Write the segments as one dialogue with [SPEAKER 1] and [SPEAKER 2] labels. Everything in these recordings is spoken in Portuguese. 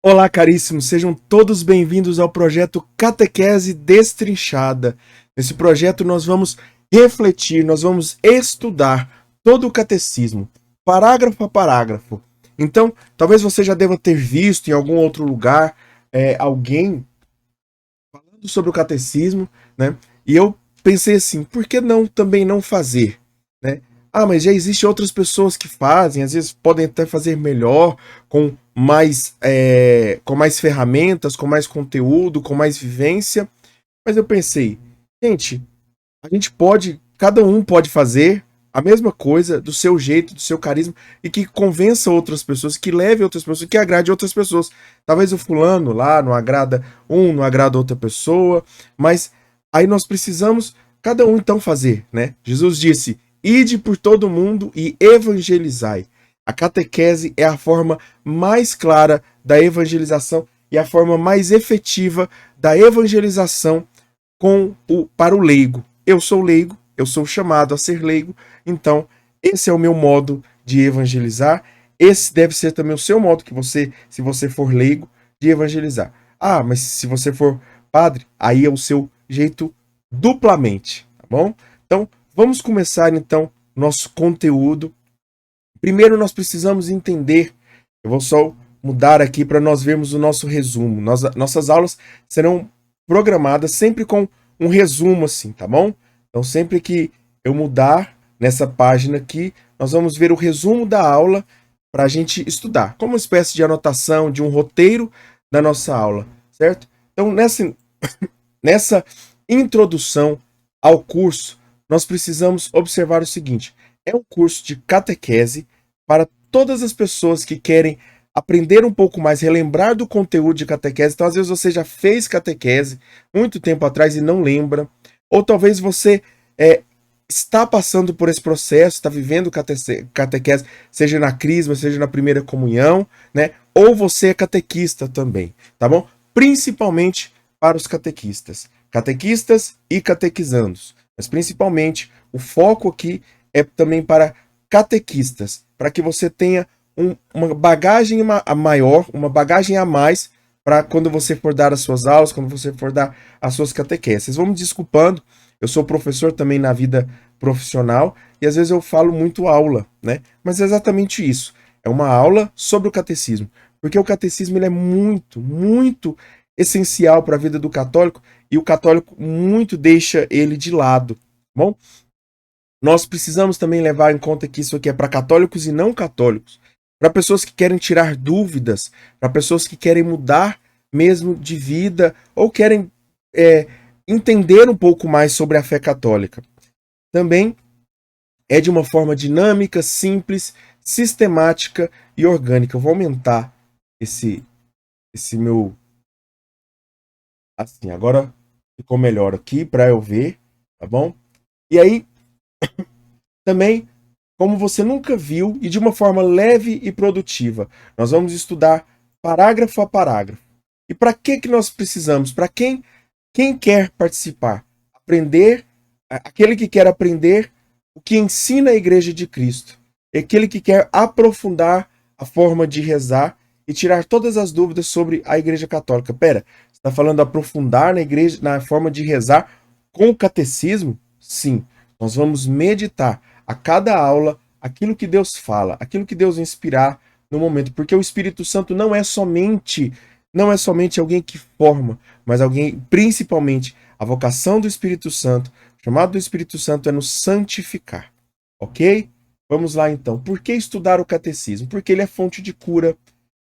[SPEAKER 1] Olá, caríssimos, sejam todos bem-vindos ao projeto Catequese Destrinchada. Nesse projeto nós vamos refletir, nós vamos estudar todo o catecismo, parágrafo a parágrafo. Então, talvez você já deva ter visto em algum outro lugar alguém falando sobre o catecismo, né? E eu pensei assim, por que não também não fazer, né? Mas já existem outras pessoas que fazem, às vezes podem até fazer melhor, com mais ferramentas, com mais conteúdo, com mais vivência. Mas eu pensei, gente, a gente pode, cada um pode fazer a mesma coisa do seu jeito, do seu carisma, e que convença outras pessoas, que leve outras pessoas, que agrade outras pessoas. Talvez o fulano lá não agrada um, não agrada outra pessoa, mas aí nós precisamos, cada um então fazer, né? Jesus disse, ide por todo mundo e evangelizai. A catequese é a forma mais clara da evangelização e a forma mais efetiva da evangelização para o leigo. Eu sou leigo, eu sou chamado a ser leigo, então esse é o meu modo de evangelizar. Esse deve ser também o seu modo, se você for leigo, de evangelizar. Mas se você for padre, aí é o seu jeito duplamente, tá bom? Então, vamos começar então nosso conteúdo. Primeiro nós precisamos entender, eu vou só mudar aqui para nós vermos o nosso resumo. Nossas aulas serão programadas sempre com um resumo assim, tá bom? Então sempre que eu mudar nessa página aqui, nós vamos ver o resumo da aula para a gente estudar, como uma espécie de anotação, de um roteiro da nossa aula, certo? Então nessa introdução ao curso, nós precisamos observar o seguinte, é um curso de catequese para todas as pessoas que querem aprender um pouco mais, relembrar do conteúdo de catequese. Então, às vezes você já fez catequese muito tempo atrás e não lembra, ou talvez você está passando por esse processo, está vivendo catequese, seja na crisma, seja na primeira comunhão, né? Ou você é catequista também, tá bom? Principalmente para os catequistas e catequizandos, mas principalmente o foco aqui é também para catequistas, para que você tenha uma bagagem maior, uma bagagem a mais para quando você for dar as suas aulas, quando você for dar as suas catequeses. Vamos me desculpando, eu sou professor também na vida profissional e às vezes eu falo muito aula, né? Mas é exatamente isso, é uma aula sobre o catecismo, porque o catecismo ele é muito, muito essencial para a vida do católico e o católico muito deixa ele de lado, bom? Nós precisamos também levar em conta que isso aqui é para católicos e não católicos, para pessoas que querem tirar dúvidas, para pessoas que querem mudar mesmo de vida ou querem entender um pouco mais sobre a fé católica. Também é de uma forma dinâmica, simples, sistemática e orgânica. Eu vou aumentar esse meu... Assim, agora ficou melhor aqui para eu ver, tá bom? E aí, também, como você nunca viu e de uma forma leve e produtiva, nós vamos estudar parágrafo a parágrafo. E para que nós precisamos? Para quem quer participar? Aquele que quer aprender o que ensina a Igreja de Cristo. Aquele que quer aprofundar a forma de rezar e tirar todas as dúvidas sobre a Igreja Católica. Pera, você está falando aprofundar na forma de rezar com o catecismo? Sim, nós vamos meditar a cada aula aquilo que Deus fala, aquilo que Deus inspirar no momento, porque o Espírito Santo não é somente alguém que forma, mas alguém, principalmente, a vocação do Espírito Santo, o chamado do Espírito Santo é nos santificar, ok? Vamos lá então. Por que estudar o catecismo? Porque ele é fonte de cura,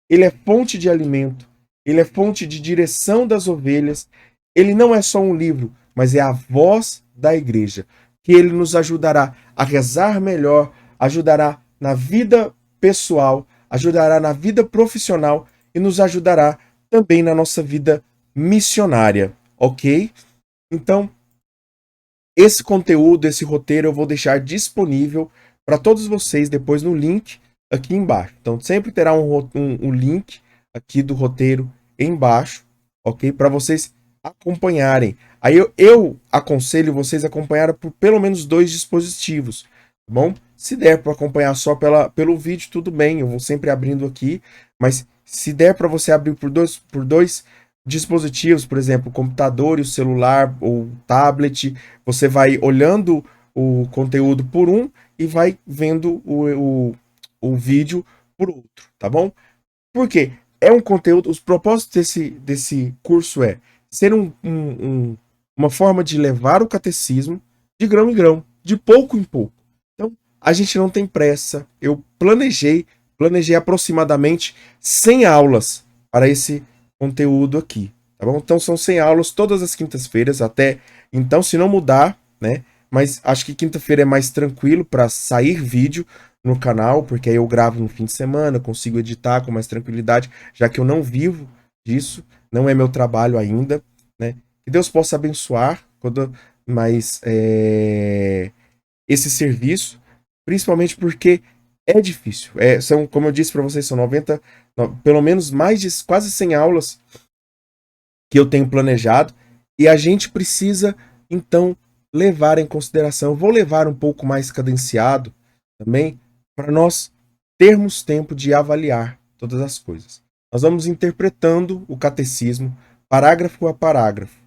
[SPEAKER 1] ele é fonte de alimento, ele é fonte de direção das ovelhas, ele não é só um livro, mas é a voz da igreja, que ele nos ajudará a rezar melhor, ajudará na vida pessoal, ajudará na vida profissional e nos ajudará também na nossa vida missionária, ok? Então, esse conteúdo, esse roteiro eu vou deixar disponível para todos vocês depois no link aqui embaixo. Então, sempre terá um link aqui do roteiro embaixo, ok? Para vocês acompanharem. Aí eu aconselho vocês a acompanharem por pelo menos 2 dispositivos, tá bom? Se der para acompanhar só pelo vídeo, tudo bem, eu vou sempre abrindo aqui, mas Se der para você abrir por dois dispositivos, por exemplo, o computador e o celular ou tablet, você vai olhando o conteúdo por um e vai vendo o vídeo por outro, tá bom? Por quê? É um conteúdo, os propósitos desse curso é ser uma forma de levar o catecismo de grão em grão, de pouco em pouco. Então, a gente não tem pressa. Eu planejei aproximadamente 100 aulas para esse conteúdo aqui, tá bom? Então são 100 aulas todas as quintas-feiras até, então se não mudar, né? Mas acho que quinta-feira é mais tranquilo para sair vídeo no canal, porque aí eu gravo no fim de semana, consigo editar com mais tranquilidade, já que eu não vivo disso, não é meu trabalho ainda, né? Que Deus possa abençoar mais esse serviço, principalmente porque é difícil. São, como eu disse para vocês, são 90, pelo menos mais de quase 100 aulas que eu tenho planejado, e a gente precisa, então, levar em consideração. Eu vou levar um pouco mais cadenciado também, para nós termos tempo de avaliar todas as coisas. Nós vamos interpretando o catecismo, parágrafo a parágrafo.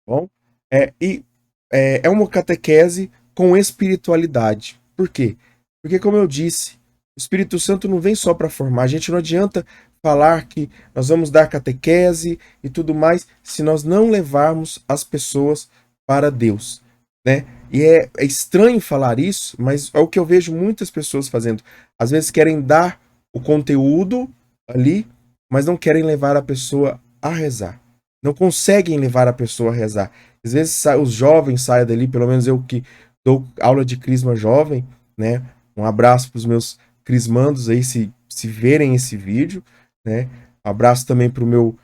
[SPEAKER 1] Bom? É uma catequese com espiritualidade. Por quê? Porque, como eu disse, o Espírito Santo não vem só para formar. A gente não adianta falar que nós vamos dar catequese e tudo mais se nós não levarmos as pessoas para Deus, né? E é estranho falar isso, mas é o que eu vejo muitas pessoas fazendo. Às vezes querem dar o conteúdo ali, mas não querem levar a pessoa a rezar. Não conseguem levar a pessoa a rezar. Às vezes os jovens saem dali, pelo menos eu que dou aula de crisma jovem, né? Um abraço para os meus crismandos aí, se verem esse vídeo, né? Um abraço também pro meu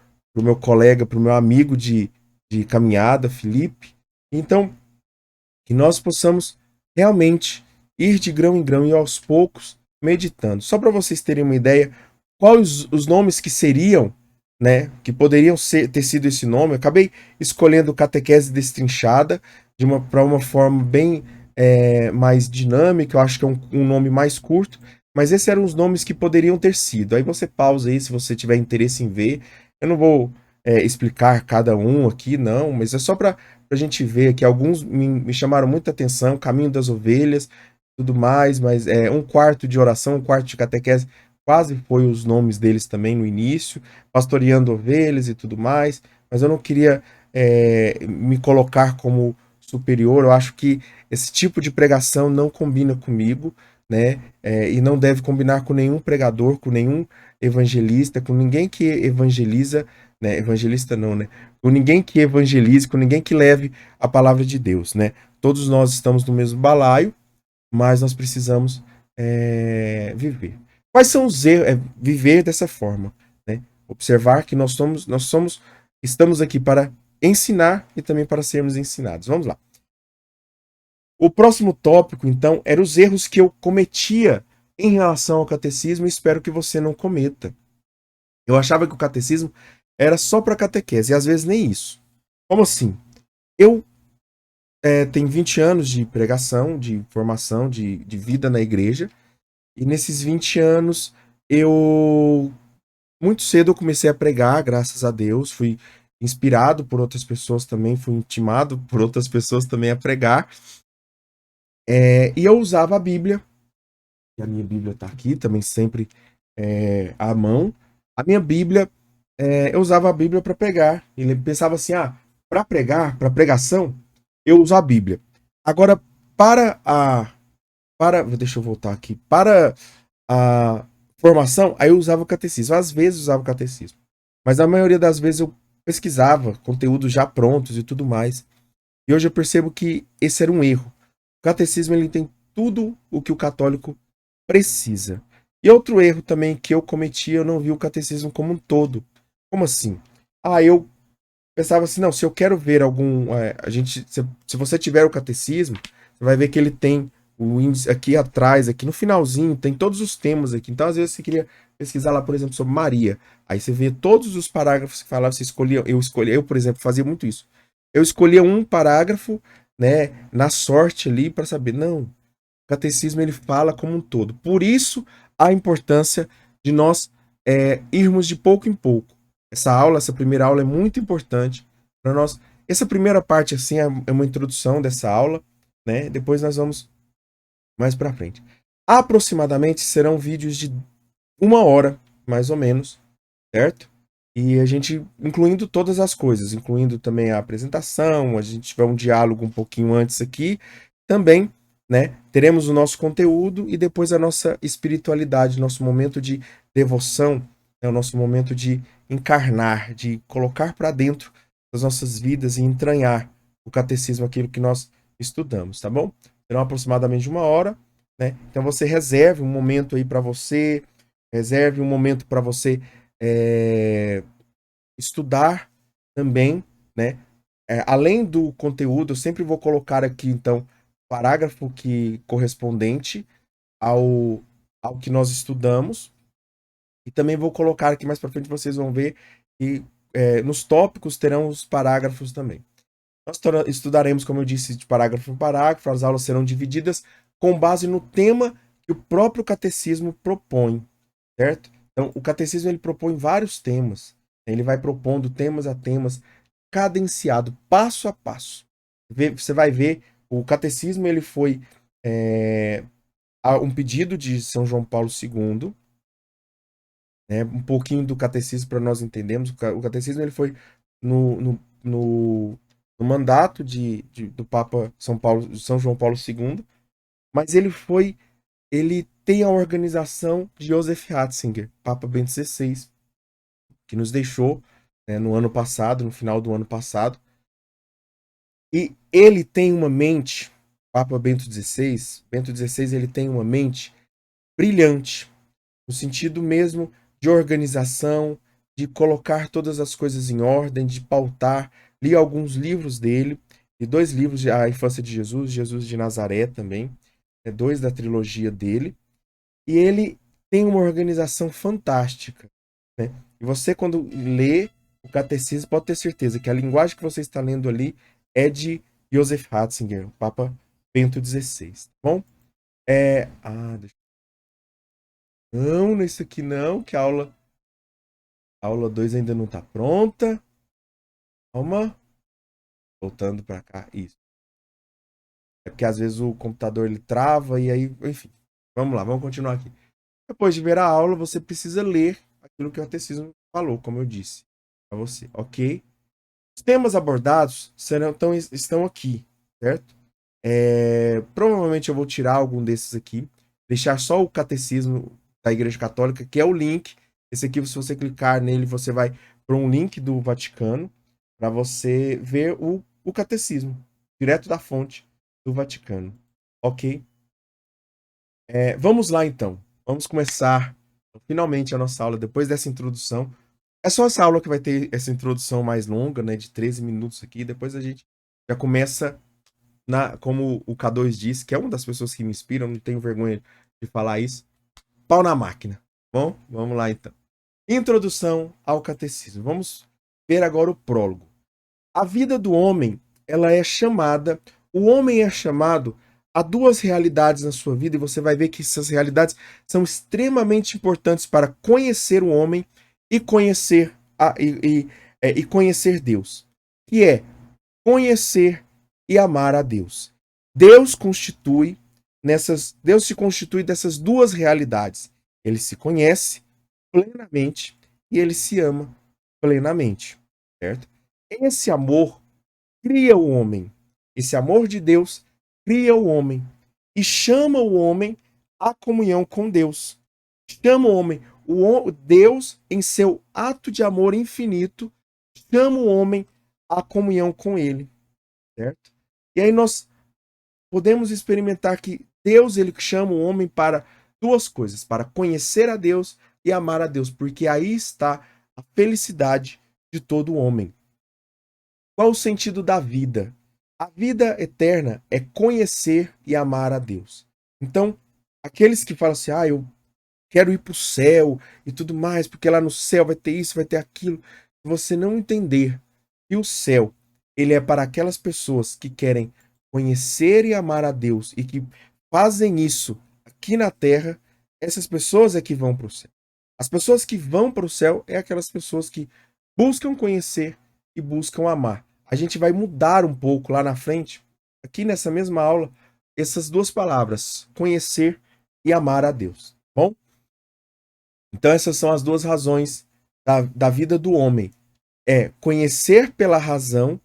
[SPEAKER 1] colega, pro meu amigo de caminhada, Felipe. Então, que nós possamos realmente ir de grão em grão e aos poucos meditando. Só para vocês terem uma ideia, quais os nomes que seriam, né, que poderiam ter sido esse nome. Eu acabei escolhendo catequese destrinchada para uma forma bem mais dinâmica. Eu acho que é um nome mais curto, mas esses eram os nomes que poderiam ter sido. Aí você pausa aí se você tiver interesse em ver. Eu não vou explicar cada um aqui, não, mas é só para a gente ver que alguns me chamaram muita atenção, Caminho das Ovelhas, tudo mais, mas um quarto de oração, um quarto de catequese, quase foi os nomes deles também no início, pastoreando ovelhas e tudo mais, mas eu não queria me colocar como superior. Eu acho que esse tipo de pregação não combina comigo, né? E não deve combinar com nenhum pregador, com nenhum evangelista, com ninguém que evangeliza, né? Evangelista não, né? Com ninguém que evangelize, com ninguém que leve a palavra de Deus, né? Todos nós estamos no mesmo balaio, mas nós precisamos viver. Quais são os erros? Viver dessa forma, né? Observar que estamos aqui para ensinar e também para sermos ensinados. Vamos lá. O próximo tópico, então, era os erros que eu cometia em relação ao catecismo e espero que você não cometa. Eu achava que o catecismo era só para catequese, e às vezes nem isso. Como assim? Eu tenho 20 anos de pregação, de formação, de vida na igreja, e nesses 20 anos muito cedo eu comecei a pregar, graças a Deus, fui inspirado por outras pessoas também, fui intimado por outras pessoas também a pregar, e eu usava a Bíblia, e a minha Bíblia está aqui também sempre à mão. A minha Bíblia, eu usava a Bíblia para pregar. Ele pensava assim, para pregar, para pregação, eu uso a Bíblia. Agora, deixa eu voltar aqui, para a formação, aí eu usava o catecismo. Às vezes eu usava o catecismo, mas a maioria das vezes eu pesquisava conteúdos já prontos e tudo mais. E hoje eu percebo que esse era um erro. O catecismo, ele tem tudo o que o católico precisa. E outro erro também que eu cometi, eu não vi o catecismo como um todo. Como assim? Eu pensava assim, não, se eu quero ver algum... se você tiver o catecismo, você vai ver que ele tem o índice aqui atrás, aqui no finalzinho, tem todos os temas aqui. Então, às vezes, você queria pesquisar lá, por exemplo, sobre Maria. Aí você vê todos os parágrafos que falavam, você escolhia... Eu, por exemplo, fazia muito isso. Eu escolhia um parágrafo, né, na sorte ali, para saber. Não, o catecismo, ele fala como um todo. Por isso, a importância de nós irmos de pouco em pouco. Essa primeira aula é muito importante para nós. Essa primeira parte, assim, é uma introdução dessa aula, né? Depois nós vamos mais para frente. Aproximadamente serão vídeos de 1 hora, mais ou menos, certo? E a gente, incluindo todas as coisas, incluindo também a apresentação, a gente tiver um diálogo um pouquinho antes aqui, também, né? Teremos o nosso conteúdo e depois a nossa espiritualidade, nosso momento de devoção, né, o nosso momento de encarnar, de colocar para dentro das nossas vidas e entranhar o catecismo, aquilo que nós estudamos, tá bom? Serão aproximadamente 1 hora, né? Então você reserve um momento aí para você, reserve um momento para você estudar também, né? Além do conteúdo, eu sempre vou colocar aqui, então, parágrafo que correspondente ao, ao que nós estudamos. E também vou colocar aqui mais para frente, vocês vão ver que nos tópicos terão os parágrafos também. Nós estudaremos, como eu disse, de parágrafo em parágrafo, as aulas serão divididas com base no tema que o próprio catecismo propõe, certo? Então, o catecismo ele propõe vários temas. Ele vai propondo temas a temas, cadenciado, passo a passo. Você vai ver, o catecismo ele foi um pedido de São João Paulo II, né? Um pouquinho do catecismo para nós entendermos. O catecismo ele foi no mandato do Papa São João Paulo II, mas ele tem a organização de Joseph Ratzinger, Papa Bento XVI, que nos deixou, né, no ano passado, no final do ano passado. E ele tem uma mente, Papa Bento XVI, ele tem uma mente brilhante, no sentido mesmo de organização, de colocar todas as coisas em ordem, de pautar. Li alguns livros dele, e 2 livros, A Infância de Jesus, Jesus de Nazaré também, 2 da trilogia dele. E ele tem uma organização fantástica, né? E você, quando lê o catecismo, pode ter certeza que a linguagem que você está lendo ali é de Joseph Ratzinger, o Papa Bento XVI, tá bom? Não, nesse aqui não, que a aula 2 ainda não está pronta. Calma. Voltando para cá, isso. É porque às vezes o computador ele trava e aí, enfim. Vamos lá, vamos continuar aqui. Depois de ver a aula, você precisa ler aquilo que o catecismo falou, como eu disse para você, ok? Os temas abordados estão aqui, certo? Provavelmente eu vou tirar algum desses aqui, deixar só o catecismo da Igreja Católica, que é o link. Esse aqui, se você clicar nele, você vai para um link do Vaticano para você ver o catecismo, direto da fonte do Vaticano, ok? Vamos lá então. Vamos começar finalmente a nossa aula depois dessa introdução. É só essa aula que vai ter essa introdução mais longa, né, de 13 minutos aqui. Depois a gente já começa como o K2 disse, que é uma das pessoas que me inspiram, não tenho vergonha de falar isso. Pau na máquina. Bom, vamos lá então. Introdução ao catecismo. Vamos ver agora o prólogo. A vida do homem, o homem é chamado a 2 realidades na sua vida, e você vai ver que essas realidades são extremamente importantes para conhecer o homem e conhecer Deus, que é conhecer e amar a Deus. Deus se constitui dessas 2 realidades. Ele se conhece plenamente e ele se ama plenamente, certo? Esse amor cria o homem. Esse amor de Deus cria o homem e chama o homem à comunhão com Deus. Chama o homem, Deus, em seu ato de amor infinito, chama o homem à comunhão com ele, certo? E aí nós podemos experimentar que Deus ele chama o homem para 2 coisas, para conhecer a Deus e amar a Deus, porque aí está a felicidade de todo homem. Qual o sentido da vida? A vida eterna é conhecer e amar a Deus. Então, aqueles que falam assim, eu quero ir para o céu e tudo mais, porque lá no céu vai ter isso, vai ter aquilo. Se você não entender que o céu, ele é para aquelas pessoas que querem conhecer e amar a Deus e que fazem isso aqui na terra, essas pessoas é que vão para o céu. As pessoas que vão para o céu é aquelas pessoas que buscam conhecer e buscam amar. A gente vai mudar um pouco lá na frente, aqui nessa mesma aula, essas duas palavras, conhecer e amar a Deus. Bom? Então essas são as duas razões da vida do homem. É conhecer pela razão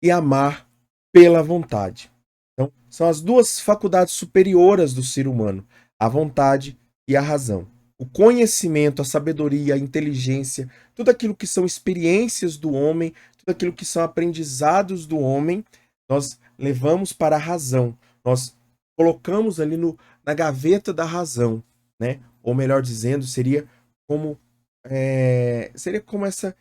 [SPEAKER 1] e amar pela vontade. Então, são as duas faculdades superiores do ser humano, a vontade e a razão. O conhecimento, a sabedoria, a inteligência, tudo aquilo que são experiências do homem, tudo aquilo que são aprendizados do homem, nós levamos para a razão. Nós colocamos ali na gaveta da razão, né? Ou melhor dizendo, como seria como essa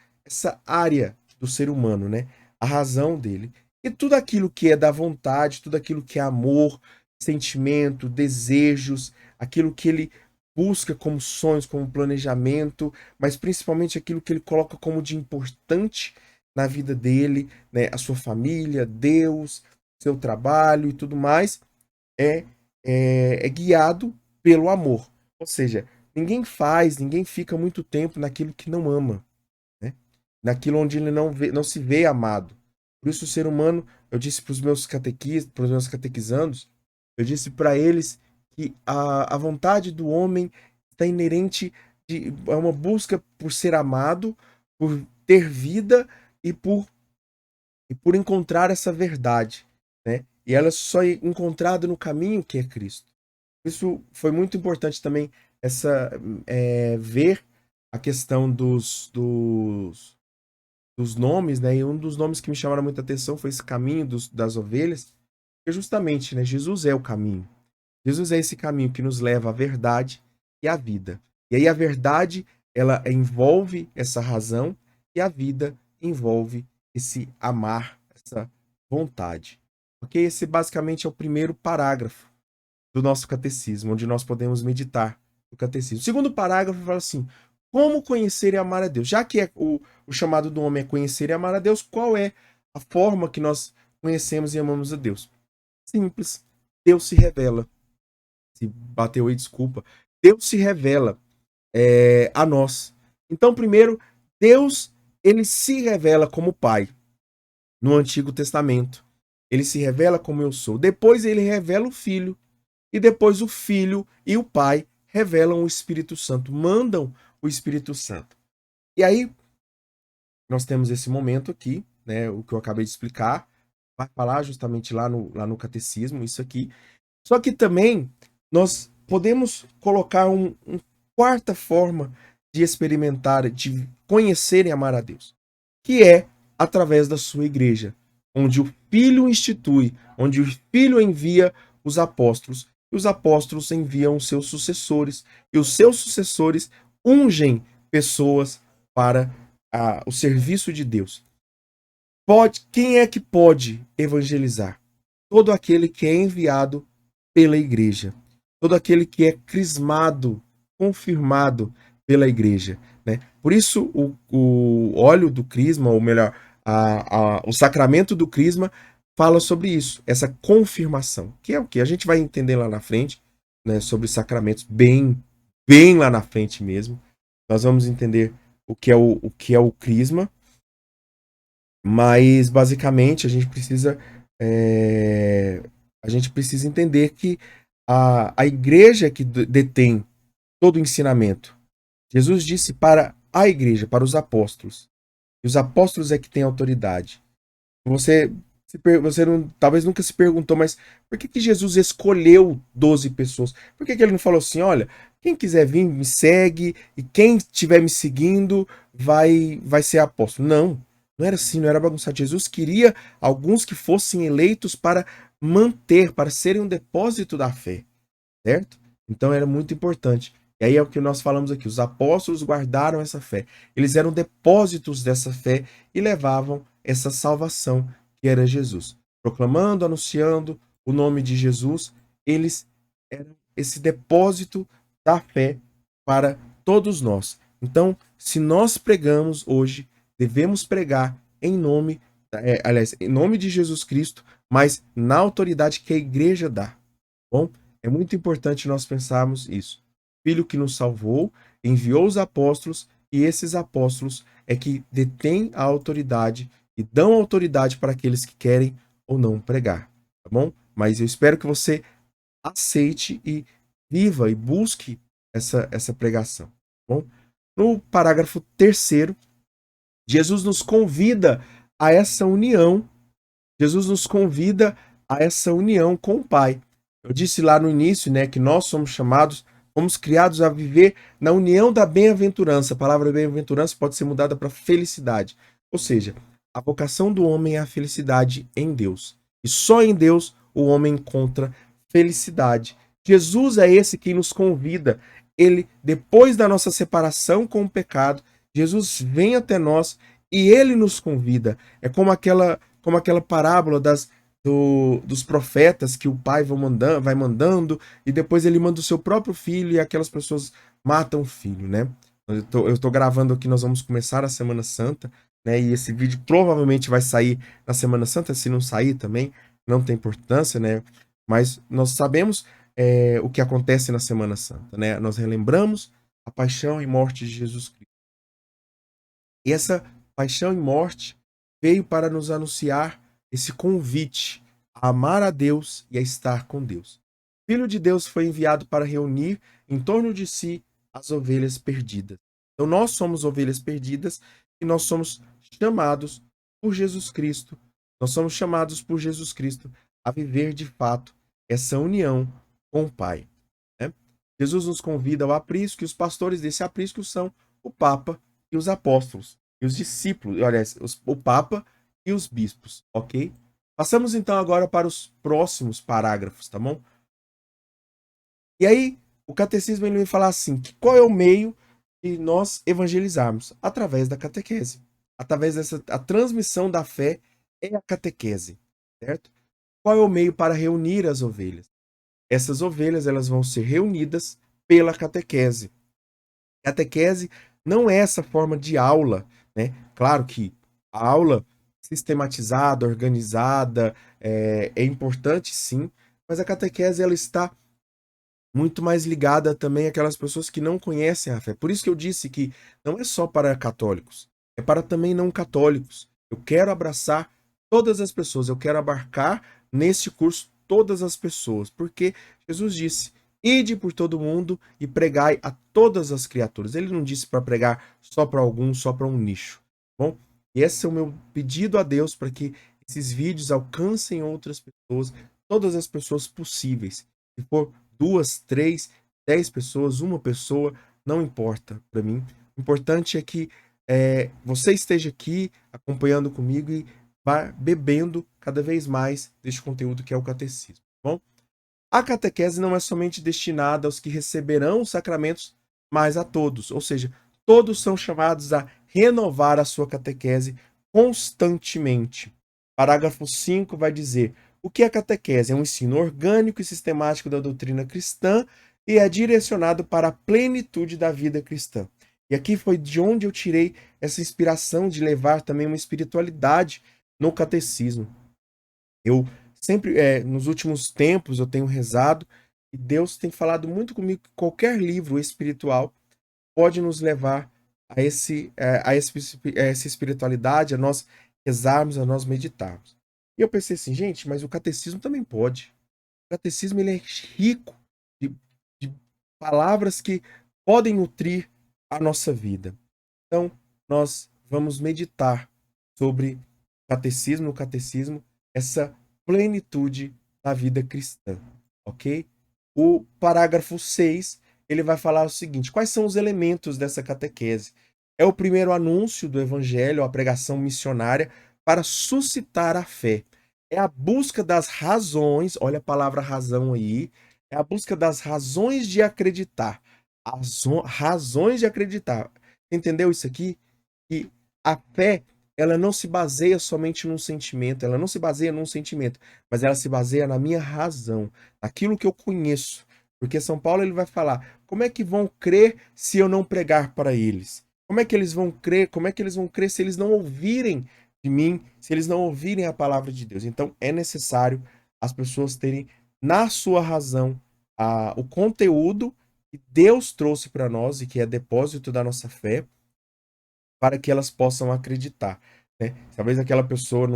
[SPEAKER 1] área do ser humano, né? A razão dele. E tudo aquilo que é da vontade, tudo aquilo que é amor, sentimento, desejos, aquilo que ele busca como sonhos, como planejamento, mas principalmente aquilo que ele coloca como de importante na vida dele, né? A sua família, Deus, seu trabalho e tudo mais, é, é guiado pelo amor. Ou seja, ninguém fica muito tempo naquilo que não ama, né? Naquilo onde ele não se vê amado. Por isso o ser humano, eu disse para os meus para os meus catequizandos, eu disse para eles que a vontade do homem está inerente a uma busca por ser amado, por ter vida e por encontrar essa verdade, né? E ela só é encontrada no caminho que é Cristo. Isso foi muito importante também, ver a questão dos nomes, né? E um dos nomes que me chamaram muita atenção foi esse caminho das ovelhas, porque justamente, né? Jesus é o caminho. Jesus é esse caminho que nos leva à verdade e à vida. E aí a verdade, ela envolve essa razão e a vida envolve esse amar, essa vontade. Ok? Esse basicamente é o primeiro parágrafo do nosso catecismo, onde nós podemos meditar o catecismo. O segundo parágrafo fala assim: como conhecer e amar a Deus? Já que o chamado do homem é conhecer e amar a Deus, qual é a forma que nós conhecemos e amamos a Deus? Simples. Deus se revela. Se bateu aí, desculpa. Deus se revela a nós. Então, primeiro, Deus ele se revela como Pai no Antigo Testamento. Ele se revela como eu sou. Depois ele revela o Filho. E depois o Filho e o Pai revelam o Espírito Santo, mandam o Espírito Santo. E aí, nós temos esse momento aqui, né, o que eu acabei de explicar, vai falar justamente lá no catecismo, isso aqui. Só que também nós podemos colocar uma quarta forma de experimentar, de conhecer e amar a Deus, que é através da sua igreja, onde o Filho institui, onde o Filho envia os apóstolos, e os apóstolos enviam os seus sucessores, e os seus sucessores ungem pessoas para o serviço de Deus. Quem é que pode evangelizar? Todo aquele que é enviado pela igreja. Todo aquele que é crismado, confirmado pela igreja, né? Por isso o óleo do crisma, ou melhor, o sacramento do crisma fala sobre isso, essa confirmação, que é o que a gente vai entender lá na frente, né, sobre sacramentos bem lá na frente mesmo. Nós vamos entender o que é o crisma, mas basicamente é, a gente precisa entender que a igreja que detém todo o ensinamento. Jesus disse para a igreja, para os apóstolos. E os apóstolos é que têm autoridade. Você talvez nunca se perguntou, mas por que Jesus escolheu 12 pessoas? Por que ele não falou assim, olha, quem quiser vir, me segue, e quem estiver me seguindo vai ser apóstolo? Não era assim, não era bagunçado. Jesus queria alguns que fossem eleitos para manter, para serem um depósito da fé, certo? Então era muito importante. E aí é o que nós falamos aqui, os apóstolos guardaram essa fé. Eles eram depósitos dessa fé e levavam essa salvação que era Jesus. Proclamando, anunciando o nome de Jesus, eles eram esse depósito da fé para todos nós. Então, se nós pregamos hoje, devemos pregar em nome, aliás, em nome de Jesus Cristo, mas na autoridade que a igreja dá. Bom, é muito importante nós pensarmos isso. Filho que nos salvou, enviou os apóstolos, e esses apóstolos é que detêm a autoridade e dão autoridade para aqueles que querem ou não pregar, tá bom? Mas eu espero que você aceite e viva e busque essa pregação, tá bom? No parágrafo terceiro, Jesus nos convida a essa união. Jesus nos convida a essa união com o Pai. Eu disse lá no início, né, que nós somos chamados, fomos criados a viver na união da bem-aventurança. A palavra bem-aventurança pode ser mudada para felicidade. Ou seja, a vocação do homem é a felicidade em Deus. E só em Deus o homem encontra felicidade. Jesus é esse quem nos convida. Ele, depois da nossa separação com o pecado, Jesus vem até nós e ele nos convida. É como aquela parábola dos profetas que o pai vai mandando e depois ele manda o seu próprio filho e aquelas pessoas matam o filho, né? Eu tô gravando aqui, nós vamos começar a Semana Santa, né? E esse vídeo provavelmente vai sair na Semana Santa, se não sair também, não tem importância, né? Mas nós sabemos o que acontece na Semana Santa, né? Nós relembramos a paixão e morte de Jesus Cristo. E essa paixão e morte veio para nos anunciar esse convite a amar a Deus e a estar com Deus. O Filho de Deus foi enviado para reunir em torno de si as ovelhas perdidas. Então nós somos ovelhas perdidas e nós somos chamados por Jesus Cristo. Nós somos chamados por Jesus Cristo a viver de fato essa união com o Pai, né? Jesus nos convida ao aprisco e os pastores desse aprisco são o Papa e os apóstolos, e os discípulos, aliás, o Papa e os bispos, ok? Passamos então agora para os próximos parágrafos, tá bom? E aí, o catecismo ele vai falar assim, que qual é o meio de nós evangelizarmos? Através da catequese. Através a transmissão da fé é a catequese, certo? Qual é o meio para reunir as ovelhas? Essas ovelhas elas vão ser reunidas pela catequese. Catequese não é essa forma de aula, né? Claro que a aula sistematizada, organizada, é importante sim, mas a catequese ela está muito mais ligada também àquelas pessoas que não conhecem a fé. Por isso que eu disse que não é só para católicos, é para também não católicos. Eu quero abraçar todas as pessoas, eu quero abarcar neste curso todas as pessoas, porque Jesus disse: ide por todo mundo e pregai a todas as criaturas. Ele não disse para pregar só para alguns, só para um nicho. Bom, e esse é o meu pedido a Deus para que esses vídeos alcancem outras pessoas, todas as pessoas possíveis. Se for 2, 3, 10 pessoas, uma pessoa, não importa para mim. O importante é que você esteja aqui acompanhando comigo e vá bebendo cada vez mais deste conteúdo que é o catecismo, tá bom? A catequese não é somente destinada aos que receberão os sacramentos, mas a todos, ou seja, todos são chamados a renovar a sua catequese constantemente. Parágrafo 5 vai dizer: o que é catequese? É um ensino orgânico e sistemático da doutrina cristã e é direcionado para a plenitude da vida cristã. E aqui foi de onde eu tirei essa inspiração de levar também uma espiritualidade no catecismo. Eu sempre, nos últimos tempos, eu tenho rezado e Deus tem falado muito comigo que qualquer livro espiritual pode nos levar a essa espiritualidade, a nós rezarmos, a nós meditarmos. E eu pensei assim, gente, mas o catecismo também pode. O catecismo ele é rico de, de palavras que podem nutrir a nossa vida. Então, nós vamos meditar sobre o catecismo, essa plenitude da vida cristã, ok? O parágrafo 6, ele vai falar o seguinte: quais são os elementos dessa catequese? É o primeiro anúncio do evangelho, a pregação missionária para suscitar a fé. É a busca das razões, olha a palavra razão aí, é a busca das razões de acreditar. Razões de acreditar. Entendeu isso aqui? Que a fé, ela não se baseia somente num sentimento, ela não se baseia num sentimento, mas ela se baseia na minha razão, naquilo que eu conheço. Porque São Paulo ele vai falar: como é que vão crer se eu não pregar para eles? Como é que eles vão crer? Como é que eles vão crer se eles não ouvirem de mim, se eles não ouvirem a palavra de Deus? Então é necessário as pessoas terem na sua razão o conteúdo que Deus trouxe para nós e que é depósito da nossa fé, para que elas possam acreditar, né? Talvez aquela pessoa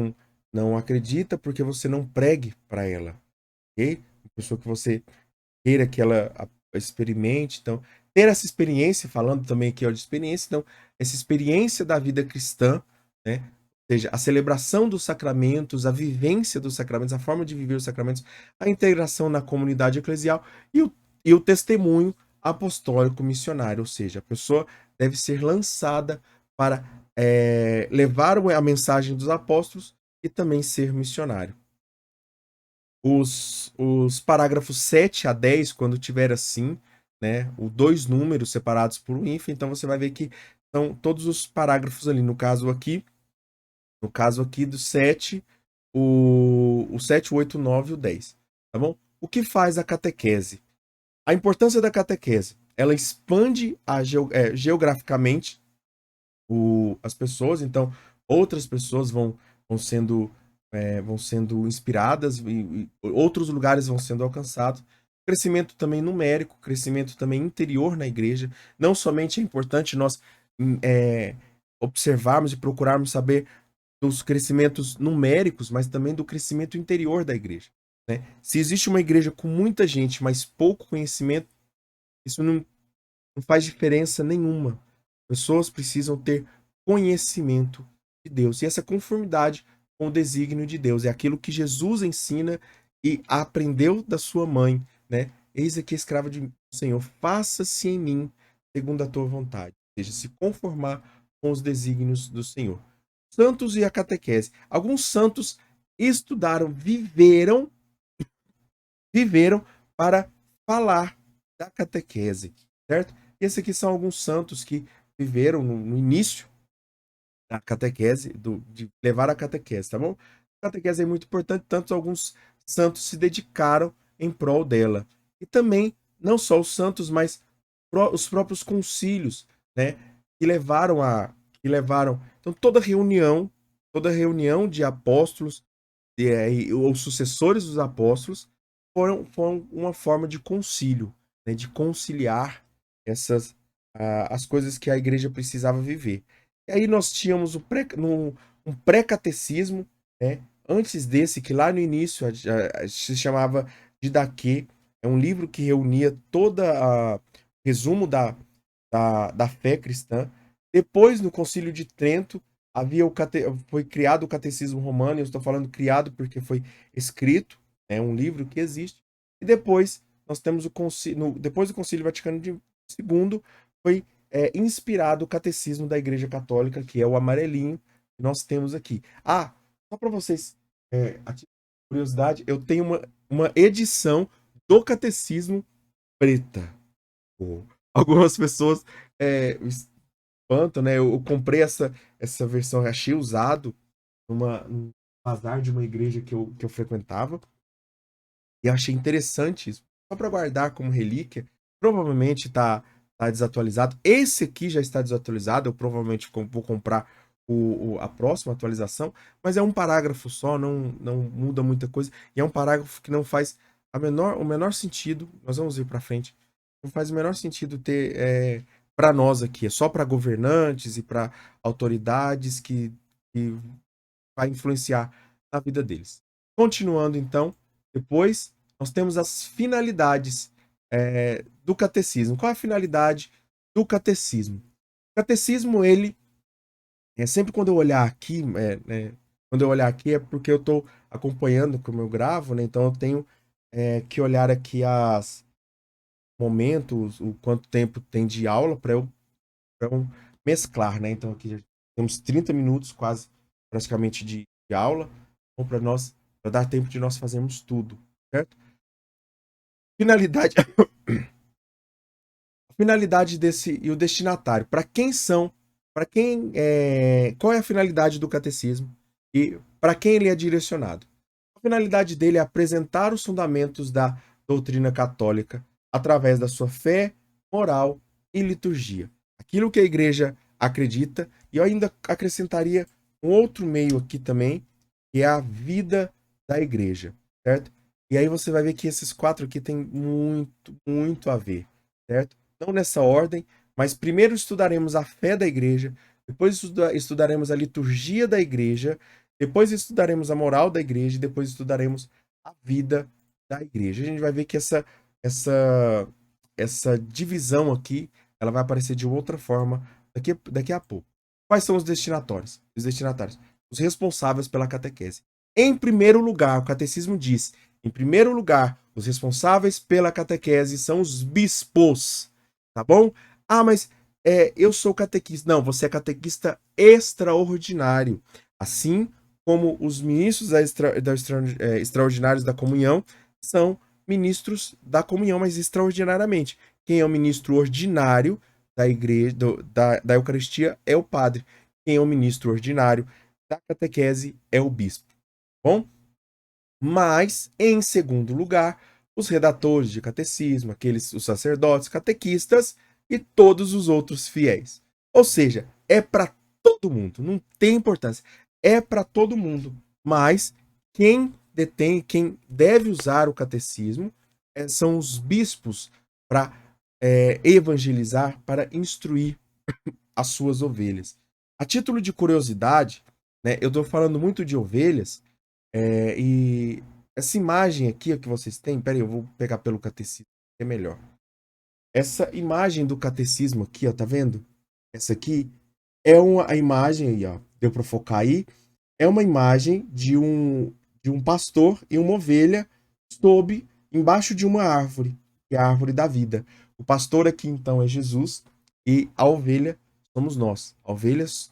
[SPEAKER 1] não acredita porque você não pregue para ela, ok? Uma pessoa que você queira que ela experimente. Então, ter essa experiência, falando também aqui ó, de experiência, então, essa experiência da vida cristã, né? Ou seja, a celebração dos sacramentos, a vivência dos sacramentos, a forma de viver os sacramentos, a integração na comunidade eclesial e o testemunho apostólico missionário, ou seja, a pessoa deve ser lançada para levar a mensagem dos apóstolos e também ser missionário. Os parágrafos 7 a 10, quando tiver assim, né, o dois números separados por um hífen, então você vai ver que são todos os parágrafos ali. No caso aqui do 7, o 7, o 8, o 9 e o 10. Tá bom? O que faz a catequese? A importância da catequese, ela expande geograficamente as pessoas, então outras pessoas vão sendo inspiradas e outros lugares vão sendo alcançados. Crescimento também numérico, crescimento também interior na igreja. Não somente é importante nós observarmos e procurarmos saber dos crescimentos numéricos, mas também do crescimento interior da igreja, né? Se existe uma igreja com muita gente, mas pouco conhecimento, isso não faz diferença nenhuma. Pessoas precisam ter conhecimento de Deus. E essa conformidade com o desígnio de Deus é aquilo que Jesus ensina e aprendeu da sua mãe, né? Eis aqui a escrava do Senhor, faça-se em mim segundo a tua vontade. Ou seja, se conformar com os desígnios do Senhor. Santos e a catequese. Alguns santos estudaram, viveram para falar da catequese, certo? Esses aqui são alguns santos que viveram no início da catequese, de levar a catequese, tá bom? A catequese é muito importante, tanto alguns santos se dedicaram em prol dela. E também, não só os santos, mas os próprios concílios, né? Que levaram. Então, toda reunião de apóstolos, ou sucessores dos apóstolos, foram uma forma de concílio, né, de conciliar as coisas que a igreja precisava viver. E aí nós tínhamos um pré-catecismo, né, antes desse, que lá no início se chamava Didaquê, é um livro que reunia toda a resumo da fé cristã. Depois, no Concílio de Trento, foi criado o Catecismo Romano. Eu estou falando criado porque foi escrito, é um livro que existe. E depois nós temos depois do Concílio Vaticano II, foi inspirado o Catecismo da Igreja Católica, que é o amarelinho que nós temos aqui. Ah, só para vocês, a título de curiosidade, eu tenho uma edição do Catecismo preta. Pô, algumas pessoas espantam, né? Eu comprei essa versão, achei usado num bazar de uma igreja que eu frequentava. E achei interessante isso. Só para guardar como relíquia. Provavelmente tá desatualizado. Esse aqui já está desatualizado. Eu provavelmente vou comprar a próxima atualização. Mas é um parágrafo só, não muda muita coisa. E é um parágrafo que não faz o menor sentido. Nós vamos ir para frente. Não faz o menor sentido ter para nós aqui. É só para governantes e para autoridades que vai influenciar na vida deles. Continuando, então, depois nós temos as finalidades do catecismo. Qual é a finalidade do catecismo? O catecismo, ele, sempre quando eu olhar aqui, quando eu olhar aqui é porque eu estou acompanhando como eu gravo, né? Então eu tenho que olhar aqui as momentos, o quanto tempo tem de aula para eu mesclar, né? Então aqui já temos 30 minutos quase praticamente de aula, então para dar tempo de nós fazermos tudo, certo? Finalidade, a finalidade desse e o destinatário. Qual é a finalidade do catecismo e para quem ele é direcionado? A finalidade dele é apresentar os fundamentos da doutrina católica através da sua fé, moral e liturgia. Aquilo que a igreja acredita, e eu ainda acrescentaria um outro meio aqui também, que é a vida da igreja, certo? E aí você vai ver que esses quatro aqui têm muito, muito a ver. certo? Não nessa ordem, mas primeiro estudaremos a fé da igreja, depois estudaremos a liturgia da igreja, depois estudaremos a moral da igreja e depois estudaremos a vida da igreja. A gente vai ver que essa divisão aqui, ela vai aparecer de outra forma daqui a pouco. Quais são os destinatários? Os responsáveis pela catequese. Em primeiro lugar, o catecismo diz, em primeiro lugar, os responsáveis pela catequese são os bispos, tá bom? Ah, mas eu sou catequista. Não, você é catequista extraordinário. Assim como os ministros extraordinários da comunhão são ministros da comunhão, mas extraordinariamente. Quem é o ministro ordinário da igreja, da Eucaristia é o padre. Quem é o ministro ordinário da catequese é o bispo. Bom? Mas, em segundo lugar, os redatores de catecismo, os sacerdotes, catequistas e todos os outros fiéis. Ou seja, é para todo mundo, não tem importância. É para todo mundo, mas quem deve usar o catecismo são os bispos para evangelizar, para instruir as suas ovelhas. A título de curiosidade, né, eu estou falando muito de ovelhas, e essa imagem aqui que vocês têm, peraí, eu vou pegar pelo catecismo, que é melhor. Essa imagem do catecismo aqui, ó, tá vendo? Essa aqui é a imagem aí, ó, deu para focar aí, é uma imagem de um pastor e uma ovelha embaixo de uma árvore, que é a árvore da vida. O pastor aqui então é Jesus e a ovelha somos nós.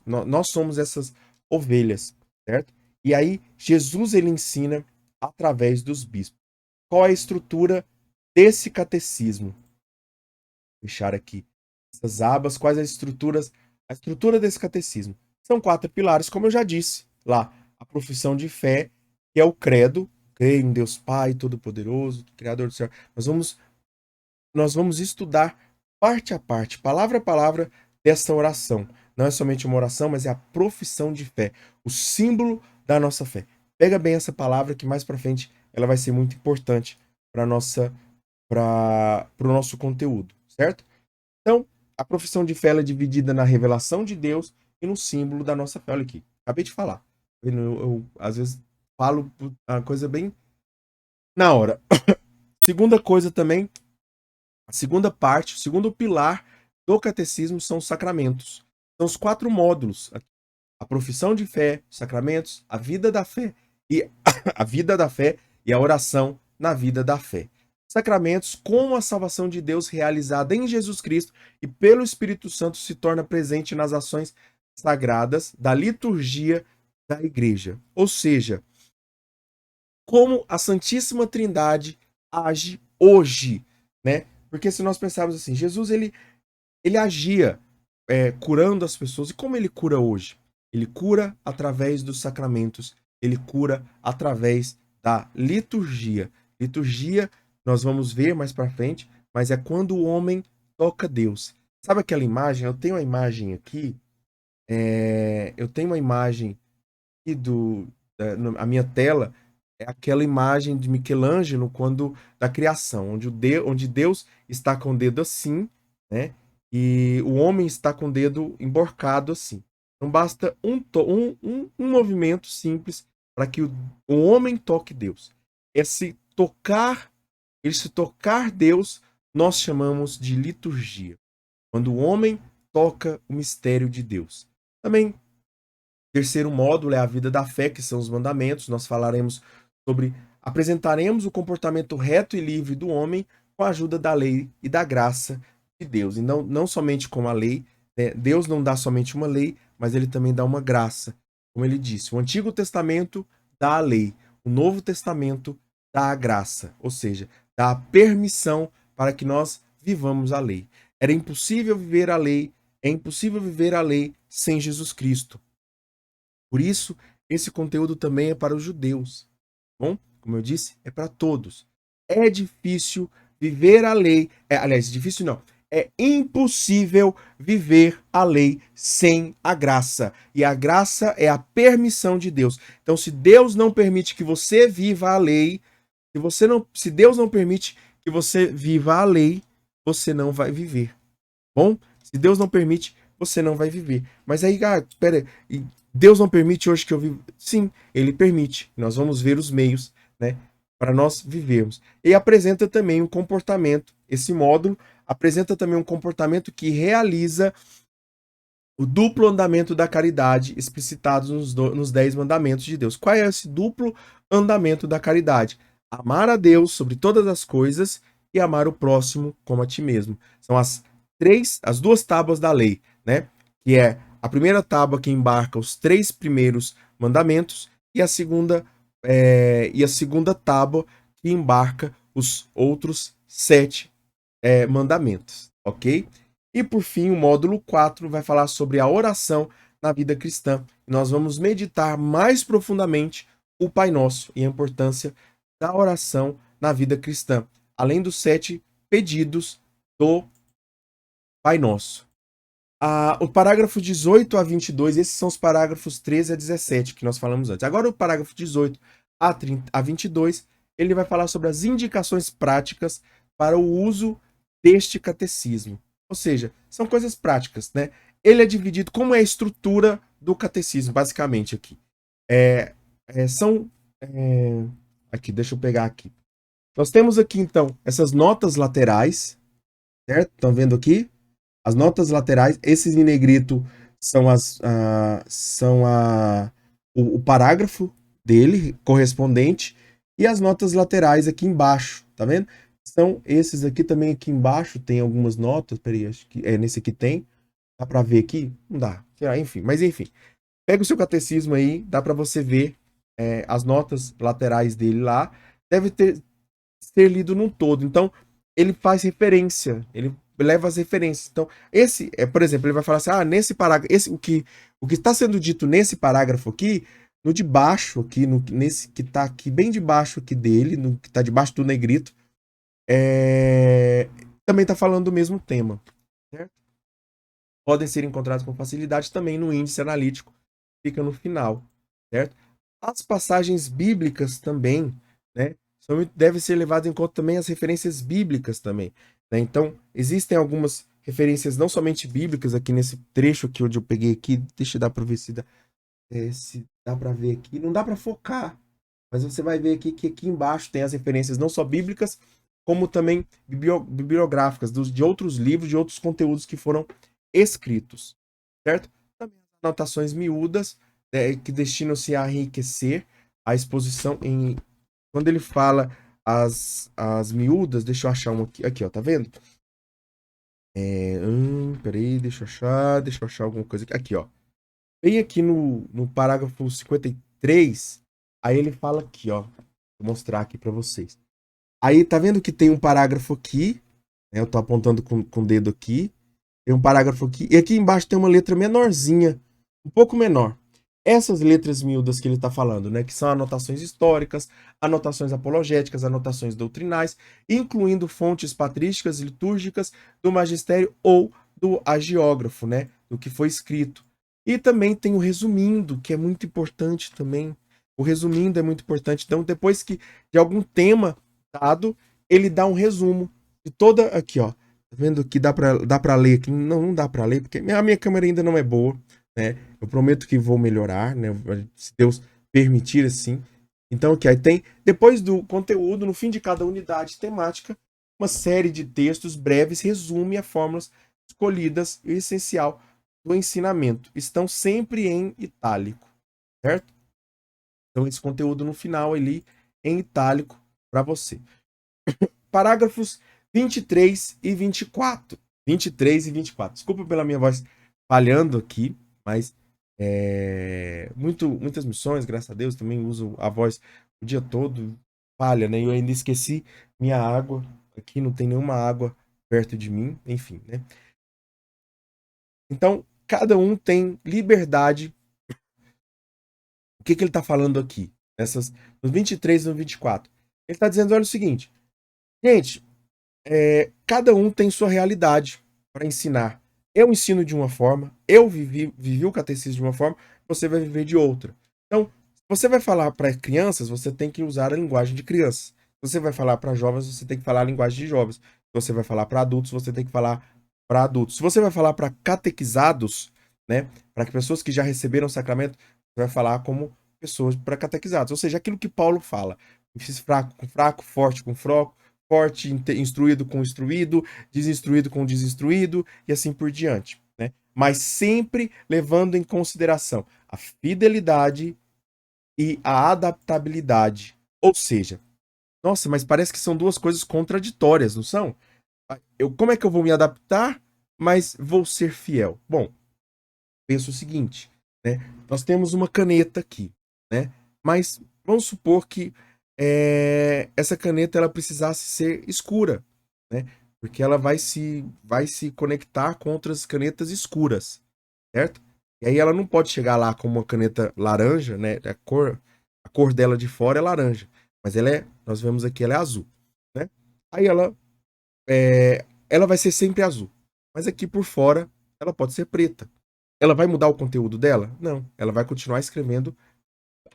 [SPEAKER 1] Nós somos essas ovelhas, certo? E aí Jesus ele ensina através dos bispos. Qual é a estrutura desse catecismo? Vou deixar aqui essas abas, quais as estruturas, a estrutura desse catecismo. São 4 pilares, como eu já disse lá, a profissão de fé, que é o credo, creio em Deus Pai Todo-Poderoso, Criador do céu. Nós vamos estudar parte a parte, palavra a palavra dessa oração. Não é somente uma oração, mas é a profissão de fé, o símbolo da nossa fé. Pega bem essa palavra que mais para frente ela vai ser muito importante para o nosso conteúdo, certo? Então, a profissão de fé é dividida na revelação de Deus e no símbolo da nossa fé. Olha aqui, acabei de falar. Eu às vezes falo uma coisa bem na hora. Segunda coisa também, a segunda parte, o segundo pilar do catecismo são os sacramentos. São os 4 módulos. A profissão de fé, os sacramentos, a vida da fé e a vida da fé e a oração na vida da fé. Sacramentos, como a salvação de Deus realizada em Jesus Cristo e pelo Espírito Santo se torna presente nas ações sagradas da liturgia da igreja. Ou seja, como a Santíssima Trindade age hoje, né? Porque se nós pensarmos assim, Jesus ele agia curando as pessoas. E como ele cura hoje? Ele cura através dos sacramentos, ele cura através da liturgia. Liturgia, nós vamos ver mais para frente, mas é quando o homem toca Deus. Sabe aquela imagem? Eu tenho uma imagem aqui, aqui a minha tela, é aquela imagem de Michelangelo da criação, onde Deus está com o dedo assim, né? E o homem está com o dedo emborcado assim. Então basta um movimento simples para que o homem toque Deus. Esse tocar Deus, nós chamamos de liturgia. Quando o homem toca o mistério de Deus. Também, terceiro módulo é a vida da fé, que são os mandamentos. Nós apresentaremos o comportamento reto e livre do homem com a ajuda da lei e da graça de Deus. E não somente com a lei, né? Deus não dá somente uma lei, mas ele também dá uma graça. Como ele disse, o Antigo Testamento dá a lei, o Novo Testamento dá a graça, ou seja, dá a permissão para que nós vivamos a lei. É impossível viver a lei sem Jesus Cristo. Por isso, esse conteúdo também é para os judeus. Bom, como eu disse, é para todos. É difícil viver a lei. Aliás, difícil não. É impossível viver a lei sem a graça. E a graça é a permissão de Deus. Então, se Deus não permite que você viva a lei, se Deus não permite que você viva a lei, você não vai viver. Bom, se Deus não permite, você não vai viver. Mas aí, pera, Deus não permite hoje que eu viva? Sim, ele permite. Nós vamos ver os meios, né, para nós vivermos. E apresenta também um comportamento, esse módulo apresenta também um comportamento que realiza o duplo andamento da caridade explicitados nos 10 mandamentos de Deus. Qual é esse duplo andamento da caridade? Amar a Deus sobre todas as coisas e amar o próximo como a ti mesmo. São as duas tábuas da lei, né? Que é a primeira tábua que embarca os 3 primeiros mandamentos e a segunda tábua que embarca os outros 7 mandamentos, ok? E por fim, o módulo 4 vai falar sobre a oração na vida cristã. Nós vamos meditar mais profundamente o Pai Nosso e a importância da oração na vida cristã, além dos 7 pedidos do Pai Nosso. O parágrafo 18 a 22, esses são os parágrafos 13 a 17 que nós falamos antes. Agora o parágrafo 18 a 22, ele vai falar sobre as indicações práticas para o uso deste catecismo. Ou seja, são coisas práticas, né? Ele é dividido, como é a estrutura do catecismo, basicamente, aqui. Aqui, deixa eu pegar aqui. Nós temos aqui, então, essas notas laterais, certo? Estão vendo aqui? As notas laterais, esses em negrito são o parágrafo dele, correspondente, e as notas laterais aqui embaixo, tá vendo? São esses aqui também, aqui embaixo tem algumas notas, peraí, acho que nesse aqui tem, dá pra ver aqui? Não dá, enfim, mas enfim. Pega o seu catecismo aí, dá pra você ver as notas laterais dele lá, deve ser lido num todo, então ele faz referência, ele leva as referências. Então, por exemplo, ele vai falar assim, nesse parágrafo, o que está sendo dito nesse parágrafo aqui, no de baixo, aqui, nesse que está aqui bem debaixo aqui dele, no que está debaixo do negrito, também está falando do mesmo tema, certo? Podem ser encontrados com facilidade também no índice analítico, fica no final, certo? As passagens bíblicas também, né, devem ser levadas em conta também as referências bíblicas também, né? Então, existem algumas referências não somente bíblicas aqui nesse trecho aqui onde eu peguei aqui, deixa eu dar para ver se dá para ver aqui, não dá para focar, mas você vai ver aqui que aqui embaixo tem as referências não só bíblicas, como também bibliográficas de outros livros, de outros conteúdos que foram escritos, certo? Também as anotações miúdas, que destinam-se a enriquecer a exposição quando ele fala as miúdas, deixa eu achar um aqui, ó, tá vendo? Peraí, deixa eu achar alguma coisa aqui, ó. Bem aqui no parágrafo 53, aí ele fala aqui, ó, vou mostrar aqui para vocês. Aí, tá vendo que tem um parágrafo aqui, né, eu tô apontando com o dedo aqui, tem um parágrafo aqui, e aqui embaixo tem uma letra menorzinha, um pouco menor. Essas letras miúdas que ele está falando, né, que são anotações históricas, anotações apologéticas, anotações doutrinais, incluindo fontes patrísticas e litúrgicas do magistério ou do agiógrafo, né, do que foi escrito. E também tem o resumindo, que é muito importante também. O resumindo é muito importante. Então, depois de algum tema dado, ele dá um resumo de toda aqui, ó. Tá vendo que dá para ler aqui? Não dá para ler porque a minha câmera ainda não é boa, né? Eu prometo que vou melhorar, né? Se Deus permitir assim. Então, aqui aí tem depois do conteúdo, no fim de cada unidade temática, uma série de textos breves resume as fórmulas escolhidas e o essencial do ensinamento. Estão sempre em itálico, certo? Então, esse conteúdo no final ali em itálico para você. Parágrafos 23 e 24. 23 e 24. Desculpa pela minha voz falhando aqui, mas muitas missões, graças a Deus, também uso a voz o dia todo, falha, né? Eu ainda esqueci minha água. Aqui não tem nenhuma água perto de mim, enfim, né? Então, cada um tem liberdade. O que ele está falando aqui? No 23 e no 24. Ele está dizendo, olha o seguinte, gente, cada um tem sua realidade para ensinar. Eu ensino de uma forma, eu vivi o catecismo de uma forma, você vai viver de outra. Então, se você vai falar para crianças, você tem que usar a linguagem de crianças. Se você vai falar para jovens, você tem que falar a linguagem de jovens. você vai falar para adultos, você tem que falar para adultos. Se você vai falar para catequizados, né, para pessoas que já receberam o sacramento, você vai falar como pessoas para catequizados. Ou seja, aquilo que Paulo fala. Fiz fraco com fraco, forte com fraco, forte, instruído com instruído, desinstruído com desinstruído e assim por diante, né? Mas sempre levando em consideração a fidelidade e a adaptabilidade. Ou seja, nossa, mas parece que são duas coisas contraditórias, não são? Como é que eu vou me adaptar, mas vou ser fiel? Bom, penso o seguinte, né? Nós temos uma caneta aqui, né? Mas vamos supor que essa caneta ela precisasse ser escura, né? Porque ela vai se conectar com outras canetas escuras, certo? E aí ela não pode chegar lá com uma caneta laranja, né? A cor dela de fora é laranja, mas nós vemos aqui, ela é azul, né? Aí ela vai ser sempre azul, mas aqui por fora ela pode ser preta. Ela vai mudar o conteúdo dela? Não, ela vai continuar escrevendo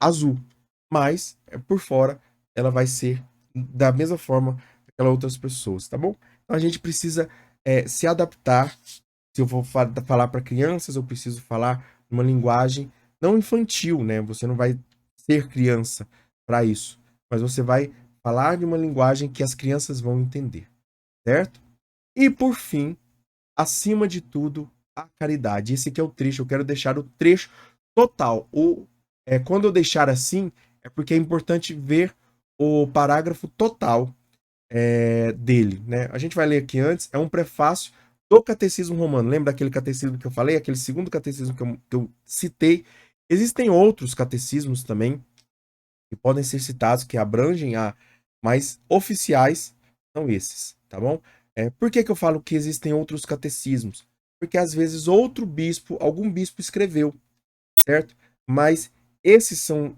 [SPEAKER 1] azul, mas por fora ela vai ser da mesma forma que aquelas outras pessoas, tá bom? Então a gente precisa se adaptar. Se eu vou falar para crianças, eu preciso falar uma linguagem não infantil, né? Você não vai ser criança para isso, mas você vai falar de uma linguagem que as crianças vão entender, certo? E por fim, acima de tudo, a caridade. Esse aqui é o trecho, eu quero deixar o trecho total. Quando eu deixar assim, é porque é importante ver o parágrafo total dele, né? A gente vai ler aqui antes, é um prefácio do Catecismo Romano. Lembra daquele catecismo que eu falei? Aquele segundo catecismo que eu citei. Existem outros catecismos também que podem ser citados, que abrangem mas oficiais são esses, tá bom? Por que eu falo que existem outros catecismos? Porque às vezes outro bispo, algum bispo escreveu, certo? Mas esses são,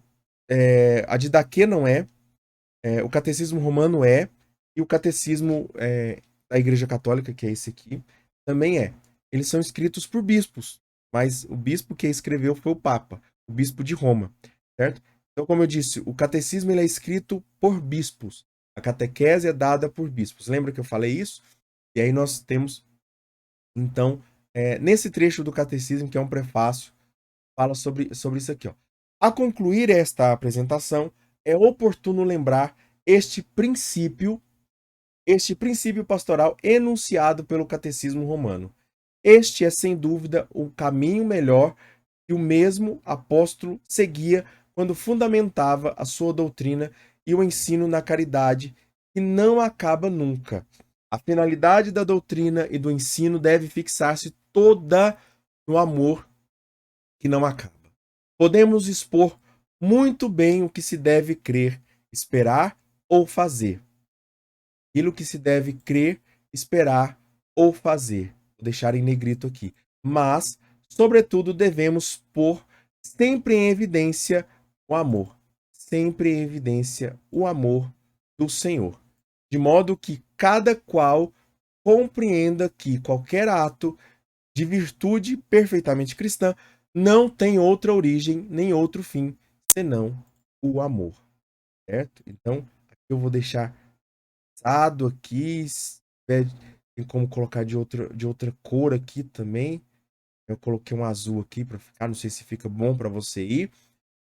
[SPEAKER 1] a Didaquê não o Catecismo Romano e o Catecismo da Igreja Católica, que é esse aqui, também é. Eles são escritos por bispos, mas o bispo que escreveu foi o Papa, o bispo de Roma, certo? Então, como eu disse, o catecismo ele é escrito por bispos. A catequese é dada por bispos. Lembra que eu falei isso? E aí nós temos, então, nesse trecho do catecismo, que é um prefácio, fala sobre isso aqui, ó. A concluir esta apresentação, é oportuno lembrar este princípio pastoral enunciado pelo Catecismo Romano. Este é, sem dúvida, o caminho melhor que o mesmo apóstolo seguia quando fundamentava a sua doutrina e o ensino na caridade, que não acaba nunca. A finalidade da doutrina e do ensino deve fixar-se toda no amor que não acaba. Podemos expor muito bem o que se deve crer, esperar ou fazer. Aquilo que se deve crer, esperar ou fazer. Vou deixar em negrito aqui. Mas, sobretudo, devemos pôr sempre em evidência o amor. Sempre em evidência o amor do Senhor. De modo que cada qual compreenda que qualquer ato de virtude perfeitamente cristã não tem outra origem nem outro fim senão o amor, certo? Então, aqui eu vou deixar assado aqui, tem como colocar de outra cor aqui também. Eu coloquei um azul aqui para ficar, não sei se fica bom para você ir,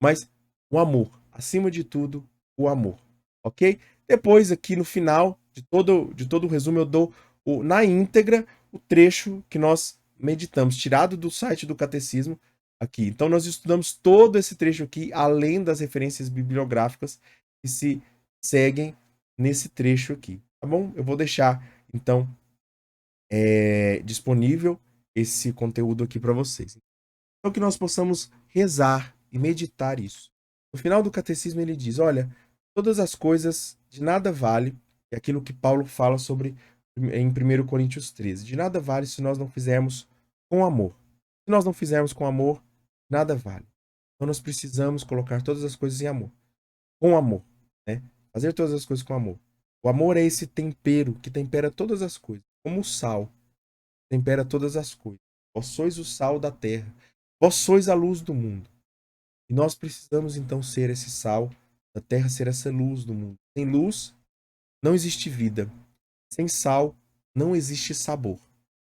[SPEAKER 1] mas o amor, acima de tudo, o amor, ok? Depois aqui no final de todo o resumo eu dou na íntegra o trecho que nós meditamos, tirado do site do catecismo aqui. Então nós estudamos todo esse trecho aqui, além das referências bibliográficas que se seguem nesse trecho aqui, tá bom? Eu vou deixar então disponível esse conteúdo aqui para vocês. Então que nós possamos rezar e meditar isso. No final do catecismo ele diz, olha, todas as coisas de nada vale, é aquilo que Paulo fala sobre em 1 Coríntios 13, de nada vale se nós não fizermos com amor. Se nós não fizermos com amor, nada vale. Então nós precisamos colocar todas as coisas em amor, com amor, né? Fazer todas as coisas com amor. O amor é esse tempero que tempera todas as coisas, como o sal tempera todas as coisas. Vós sois o sal da terra. Vós sois a luz do mundo. E nós precisamos então ser esse sal da terra, ser essa luz do mundo. Sem luz, não existe vida. Sem sal, não existe sabor.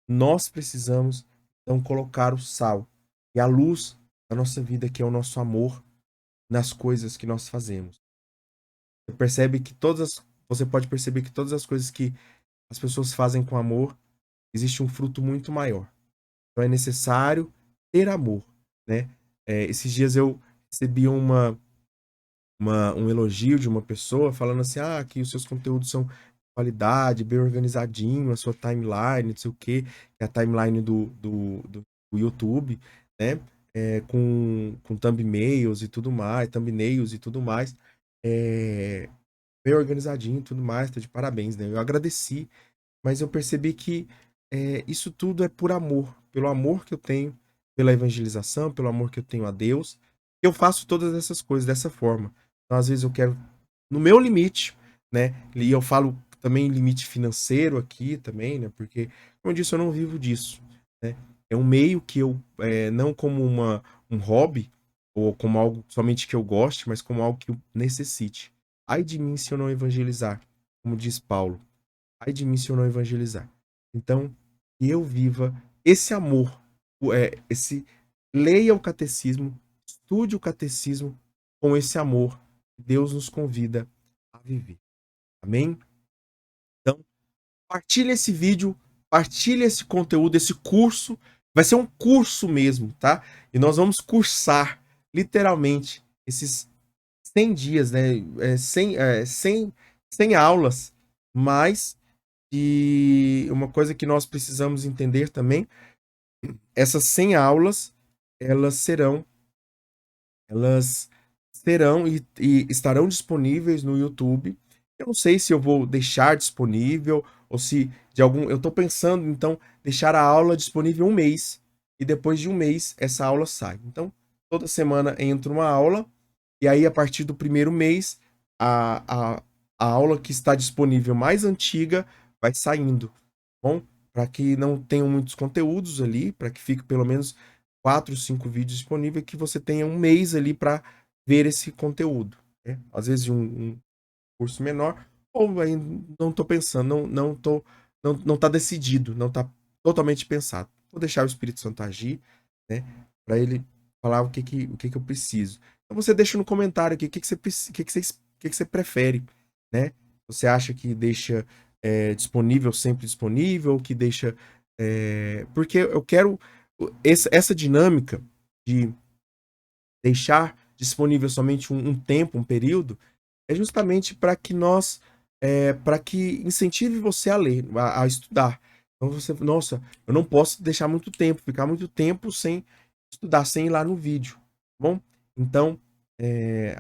[SPEAKER 1] Nós precisamos, então, colocar o sal e a luz da nossa vida, que é o nosso amor, nas coisas que nós fazemos. Você pode perceber que todas as coisas que as pessoas fazem com amor, existe um fruto muito maior. Então é necessário ter amor, né? Esses dias eu recebi um elogio de uma pessoa falando assim, que os seus conteúdos são de qualidade, bem organizadinho, a sua timeline, não sei o quê, que é a timeline do YouTube, né? Com thumbnails e tudo mais. É, bem organizadinho e tudo mais, tá de parabéns, né? Eu agradeci, mas eu percebi que isso tudo é por amor, pelo amor que eu tenho pela evangelização, pelo amor que eu tenho a Deus, eu faço todas essas coisas dessa forma. Então, às vezes eu quero, no meu limite, né? E eu falo também limite financeiro aqui também, né? Porque, como eu disse, eu não vivo disso, né? É um meio que eu, não como um hobby, ou como algo somente que eu goste, mas como algo que eu necessite. Ai de mim se eu não evangelizar, como diz Paulo. Ai de mim se eu não evangelizar. Então, que eu viva esse amor, esse leia o catecismo, estude o catecismo com esse amor que Deus nos convida a viver. Amém? Então, partilha esse vídeo, partilha esse conteúdo, esse curso. Vai ser um curso mesmo, tá? E nós vamos cursar, literalmente, esses 100 dias, né? 100 aulas, mas e uma coisa que nós precisamos entender também, essas 100 aulas, elas serão elas serão e estarão disponíveis no YouTube. Eu não sei se eu vou deixar disponível ou se de algum eu estou pensando, então, deixar a aula disponível um mês e depois de um mês essa aula sai. Então, toda semana entra uma aula e aí a partir do primeiro mês a, a, a aula que está disponível mais antiga vai saindo, tá bom? Para que não tenham muitos conteúdos ali, para que fique pelo menos 4, 5 vídeos disponíveis, que você tenha um mês ali para ver esse conteúdo, né? Às vezes um curso menor, ou aí não estou pensando, não tá decidido, não está totalmente pensado. Vou deixar o Espírito Santo agir, né? Para ele falar o que eu preciso. Então você deixa no comentário aqui o que você prefere, né? Você acha que deixa disponível, sempre disponível, ou que deixa. Porque eu quero essa dinâmica de deixar disponível somente um tempo, um período, é justamente para que para que incentive você a ler, a estudar. Então você, nossa, eu não posso deixar muito tempo, ficar muito tempo sem estudar, sem ir lá no vídeo, tá bom? Então,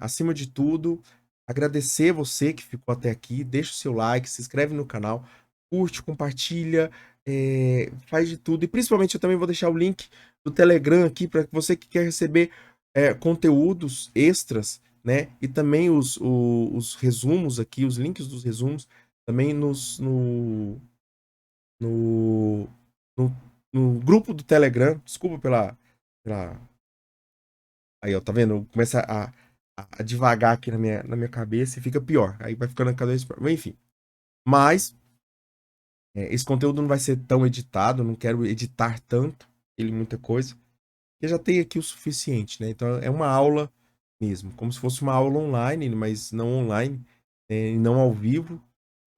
[SPEAKER 1] acima de tudo, agradecer você que ficou até aqui, deixa o seu like, se inscreve no canal, curte, compartilha, faz de tudo. E principalmente eu também vou deixar o link do Telegram aqui para você que quer receber conteúdos extras, né? E também os resumos aqui, os links dos resumos, também no, no, no grupo do Telegram. Desculpa pela. Aí, ó, tá vendo? Começa a devagar aqui na minha cabeça e fica pior. Aí vai ficando cada vez pior. Enfim. Mas esse conteúdo não vai ser tão editado, não quero editar tanto, ele muita coisa. Eu já tenho aqui o suficiente, né? Então é uma aula mesmo, como se fosse uma aula online, mas não online, e não ao vivo,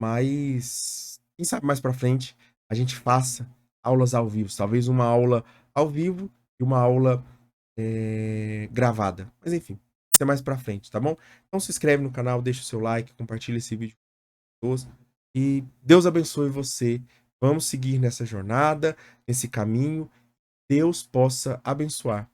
[SPEAKER 1] mas quem sabe mais para frente a gente faça aulas ao vivo, talvez uma aula ao vivo e uma aula gravada. Mas enfim, isso é mais para frente, tá bom? Então se inscreve no canal, deixa o seu like, compartilha esse vídeo com as pessoas e Deus abençoe você. Vamos seguir nessa jornada, nesse caminho. Deus possa abençoar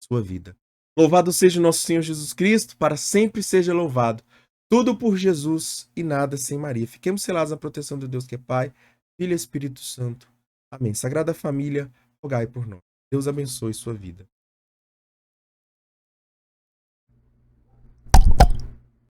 [SPEAKER 1] sua vida. Louvado seja o nosso Senhor Jesus Cristo, para sempre seja louvado. Tudo por Jesus e nada sem Maria. Fiquemos selados na proteção de Deus que é Pai, Filho e Espírito Santo. Amém. Sagrada Família, rogai por nós. Deus abençoe sua vida.